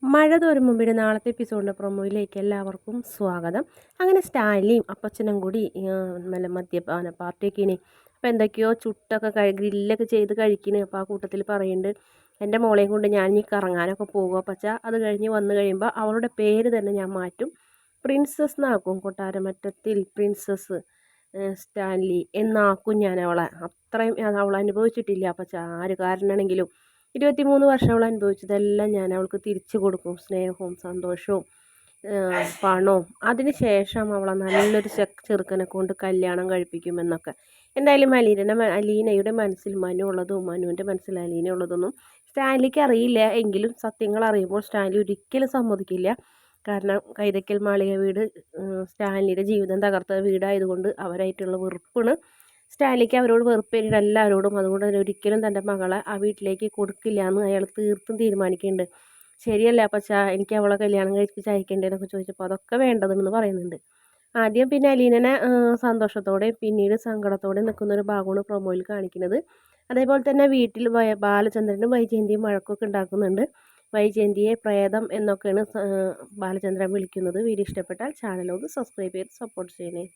മഴ തോരും മുമ്പിടെ നാളത്തെ എപ്പിസോഡിൻ്റെ പ്രൊമോയിലേക്ക് എല്ലാവർക്കും സ്വാഗതം. അങ്ങനെ സ്റ്റാലിയും അപ്പച്ചനും കൂടി നല്ല മദ്യപാന പാർട്ടിയൊക്കെയാണ്. അപ്പോൾ എന്തൊക്കെയോ ചുട്ടൊക്കെ ഗ്രില്ലൊക്കെ ചെയ്ത് കഴിക്കുന്നു. അപ്പോൾ ആ കൂട്ടത്തിൽ പറയുന്നുണ്ട്, എൻ്റെ മോളെയും കൊണ്ട് ഞാൻ ഇനി കറങ്ങാനൊക്കെ പോകുക അപ്പച്ച. അത് കഴിഞ്ഞ് വന്നു കഴിയുമ്പോൾ അവളുടെ പേര് തന്നെ ഞാൻ മാറ്റും, പ്രിൻസസ് എന്നാക്കും. കൊട്ടാരമറ്റത്തിൽ പ്രിൻസസ് സ്റ്റാൻലി എന്നാക്കും ഞാൻ അവളെ. അത്രയും അവൾ അനുഭവിച്ചിട്ടില്ല അപ്പച്ച. ആര് കാരണമാണെങ്കിലും 23 വർഷം അവൾ അനുഭവിച്ചതെല്ലാം ഞാൻ അവൾക്ക് തിരിച്ചു കൊടുക്കും. സ്നേഹവും സന്തോഷവും പണവും. അതിന് ശേഷം അവളെ നല്ലൊരു ചെറുക്കനെ കൊണ്ട് കല്യാണം കഴിപ്പിക്കുമെന്നൊക്കെ. എന്തായാലും അലീനയുടെ മനസ്സിൽ മനു ഉള്ളതും മനുവിൻ്റെ മനസ്സിൽ അലീന ഉള്ളതൊന്നും സ്റ്റാൻലിക്ക് അറിയില്ല. എങ്കിലും സത്യങ്ങൾ അറിയുമ്പോൾ സ്റ്റാൻലി ഒരിക്കലും സമ്മതിക്കില്ല. കാരണം കൈതക്കൽ മാളിക വീട് സ്റ്റാൻലിയുടെ ജീവിതം തകർത്ത വീടായതുകൊണ്ട് അവരായിട്ടുള്ള വെറുപ്പാണ് സ്റ്റാൻലിക്ക്. അവരോട് വെറുപ്പേറിയിട്ട് എല്ലാവരോടും. അതുകൊണ്ട് തന്നെ ഒരിക്കലും തൻ്റെ മകളെ ആ വീട്ടിലേക്ക് കൊടുക്കില്ല എന്ന് അയാൾ തീർത്തും തീരുമാനിക്കുന്നുണ്ട്. ശരിയല്ല അപ്പച്ചാ, എനിക്ക് അവളെ കല്യാണം കഴിപ്പിച്ച് അയക്കേണ്ടതെന്നൊക്കെ ചോദിച്ചപ്പോൾ അതൊക്കെ വേണ്ടതെന്ന് പറയുന്നുണ്ട്. ആദ്യം പിന്നെ അലീനനെ സന്തോഷത്തോടെ പിന്നീട് സങ്കടത്തോടെ നിൽക്കുന്ന ഒരു ഭാഗമാണ് പ്രൊമോയിൽ കാണിക്കുന്നത്. അതേപോലെ തന്നെ വീട്ടിൽ ബാലചന്ദ്രനും വൈജയന്തിയും വഴക്കൊക്കെ ഉണ്ടാക്കുന്നുണ്ട്. വൈജയന്തിയെ പ്രേതം എന്നൊക്കെയാണ് ബാലചന്ദ്രൻ വിളിക്കുന്നത്. വീഡിയോ ഇഷ്ടപ്പെട്ടാൽ ചാനൽ ഒന്ന് സബ്സ്ക്രൈബ് ചെയ്ത് സപ്പോർട്ട് ചെയ്യണേ.